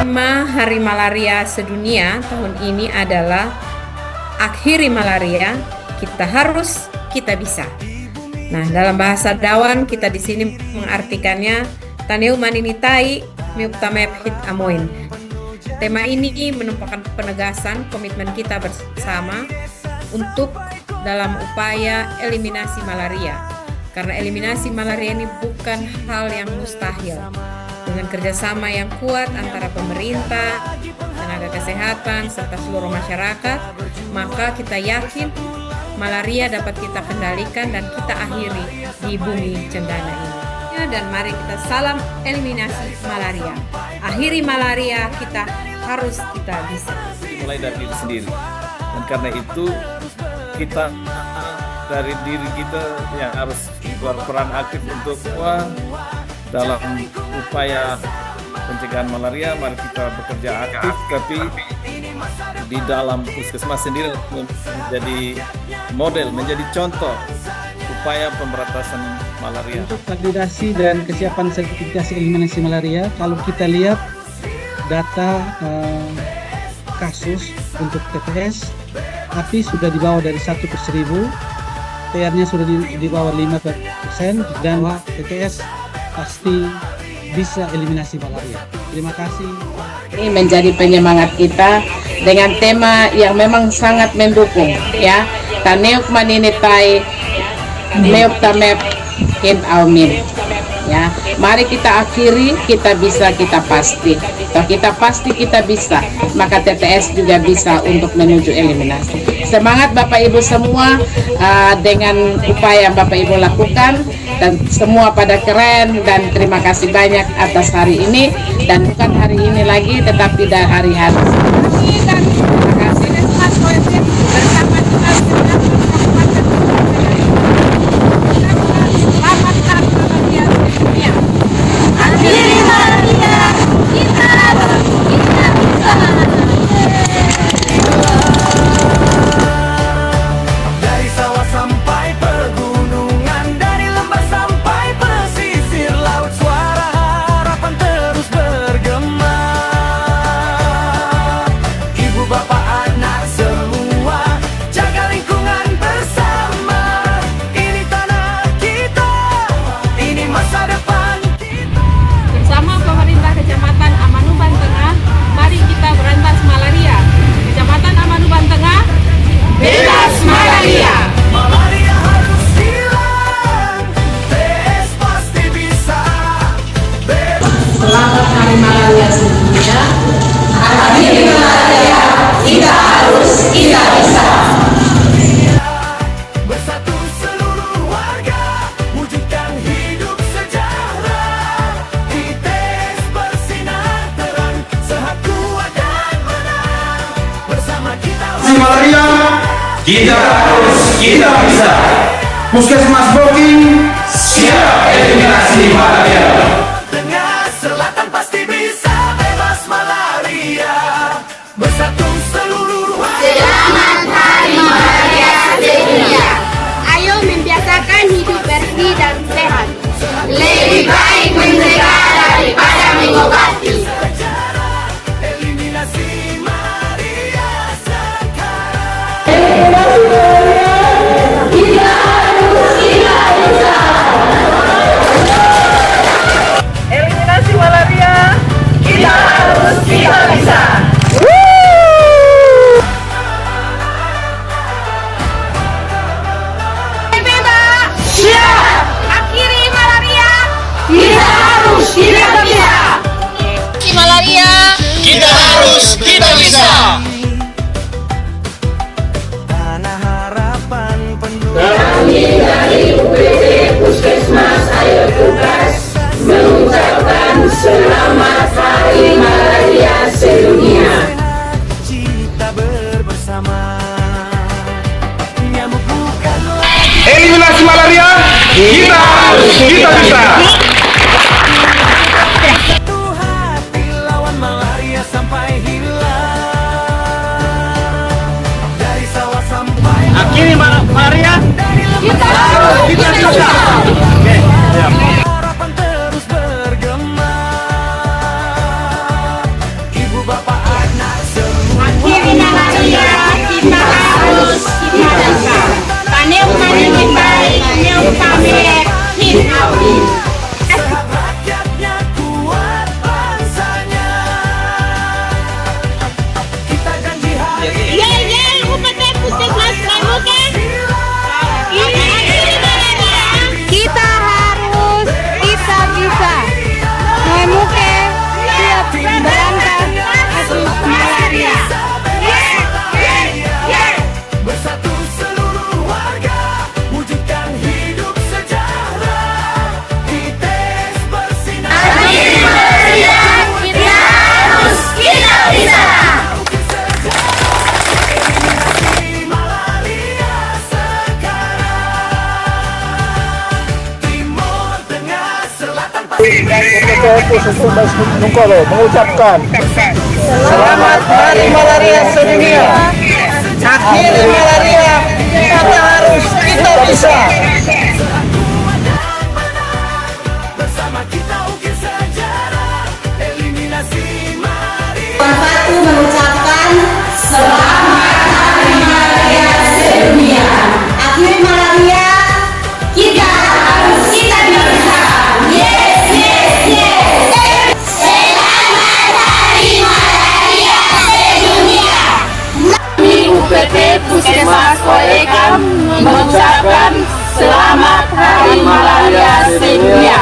Tema Hari Malaria Sedunia tahun ini adalah Akhiri Malaria, Kita Harus, Kita Bisa. Nah, dalam bahasa Dawan kita di sini mengartikannya Taneu maninitai miuptamep hit amoin. Tema ini merupakan penegasan komitmen kita bersama untuk dalam upaya eliminasi malaria. Karena eliminasi malaria ini bukan hal yang mustahil. Dengan kerjasama yang kuat antara pemerintah, tenaga kesehatan, serta seluruh masyarakat, maka kita yakin malaria dapat kita kendalikan dan kita akhiri di bumi cendana ini. Dan mari kita salam eliminasi malaria. Akhiri malaria, kita harus, kita bisa. Mulai dari diri sendiri. Dan karena itu kita dari diri kita yang harus berperan aktif untuk dalam upaya pencegahan malaria. Mari kita bekerja aktif, tapi di dalam puskesmas sendiri menjadi model, menjadi contoh upaya pemberantasan malaria. Untuk validasi dan kesiapan sertifikasi eliminasi malaria, kalau kita lihat data kasus untuk TPS, API sudah di bawah dari 1 per 1000, TR-nya sudah di bawah 5%, dan TTS pasti bisa eliminasi malaria. Terima kasih. Ini menjadi penyemangat kita dengan tema yang memang sangat mendukung, ya. Taneuk maninitai meuptamep hit aumin. Ya, mari kita akhiri, kita bisa, kita pasti. Kalau kita pasti kita bisa, maka TTS juga bisa untuk menuju eliminasi. Semangat Bapak Ibu semua dengan upaya yang Bapak Ibu lakukan, dan semua pada keren, dan terima kasih banyak atas hari ini, dan bukan hari ini lagi tetapi dari hari-hari. Terima kasih. Bersama akhiri malaria, kita harus, kita bisa. Dari sawah sampai pegunungan, dari lembah sampai pesisir laut, suara harapan terus bergema. Ibu bapak anak semua, jaga lingkungan bersama. Ini tanah kita, ini masa depan. Bersama pemerintah Kecamatan Amanuban Tengah, mari kita berantas malaria. Kecamatan Amanuban Tengah, bebas malaria. Malaria harus hilang, TS pasti bisa. Selamat Hari Malaria Sedunia. Akhiri malaria, kita harus, kita bisa. Bersatu seluruh warga, wujudkan hidup sejahtera. ITS bersinar terang, sehat kuat dan menang. Bersama kita Malaria, kita harus, kita bisa. Puskesmas Boking siap eliminasi malaria. Tengah selatan pasti bisa bebas malaria. Bersatu seluruh warga. Selamat Hari Malaria Sedunia. Ayo membiasakan hidup bersih dan sehat. Lebih baik mencegah daripada mengobati. Eliminasi malaria sekarang. Kita harus, kita bisa. Eliminasi malaria, kita harus, kita bisa. Siap. Akhiri malaria. Kita harus, kita bisa. Malaria. Kita harus, kita bisa. Tanah harapan penuh. Kami dari UPT Puskesmas Ayo Tugas mengucapkan selamat Hari Malaria Sedunia. Cita bersama. Nyamuk bukan lagi Eliminasi malaria, kita harus, kita bisa. satu hati lawan malaria sampai hilang. Dari sawah sampai Akhiri malaria, dari lembah Kita harus, kita bisa. harapan terus bergema. mengucapkan Selamat Hari Malaria Sedunia. Akhiri malaria, kita bisa. Bersama kita ukir sejarah, eliminasi malaria. Satu mengucapkan selamat Hari Malaria Sedunia. Akhir malaria, kita harus, kita bisa. Yes, yes, yes. Selamat Hari Malaria Sedunia. Kami UPT Puskesmas Koekam mengucapkan selamat Hari Malaria Sedunia.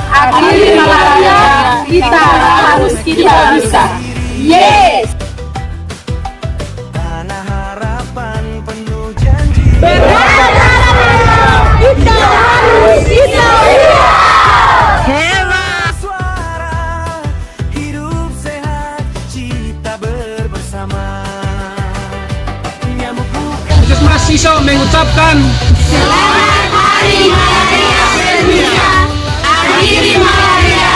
Akhiri malaria, kita harus, kita bisa. Yes! Tanah harapan penuh janji. Kita harus, kita bisa. Suara hidup sehat, cita bersama. Nyamuk bukan Puskesmas Siso mengucapkan Selamat Hari Malaria Sedunia. Akhiri malaria,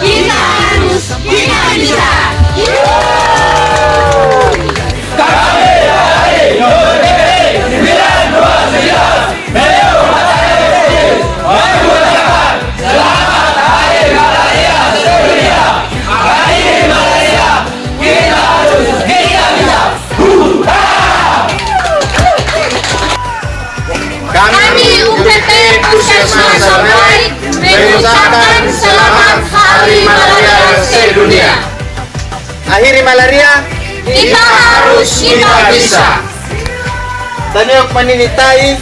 kita harus, kita bisa. Kami UPT Puskesmas Sorbai mengucapkan selamat Hari Malaria Sedunia. Akhiri malaria, Kita harus, kita bisa. Taniok maninitai,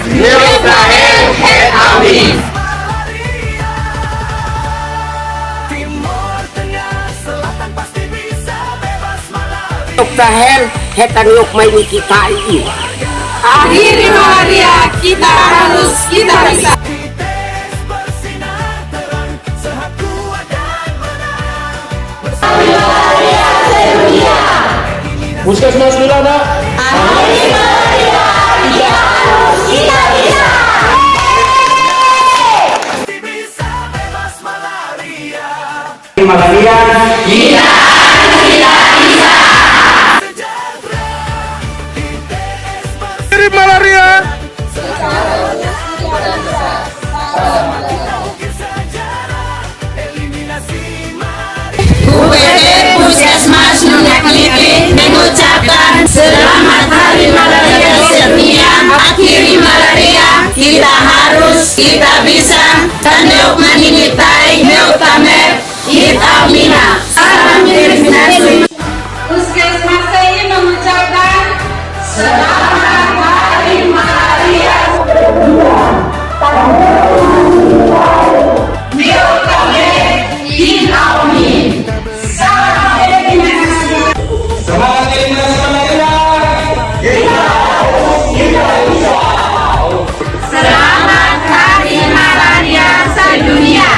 Neok Rahel Het Amin. timur, tengah, selatan pasti bisa bebas malaria. Oktahel hetan yok may kita ini. Akhiri malaria, kita harus, kita bisa. Tes bersinar terang, sehat kuat dan menang. Puskesmas Wilana, Akhiri malaria, kita harus, kita bisa. Pasti bisa bebas malaria. malaria, akhiri malaria. UPT Puskesmas Nungakliti mengucapkan selamat Hari Malaria Sedunia. Akhiri malaria, kita harus, kita bisa. Tandeok maninitai, neok tamer, kita mina. Salam eliminasi. Puskesmas ini mengucapkan selamat Hari Malaria Sedunia. Neok tamer, kita mina. Salam eliminasi. Semangat eliminasi malaria. Selamat Hari Malaria Sedunia.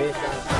desa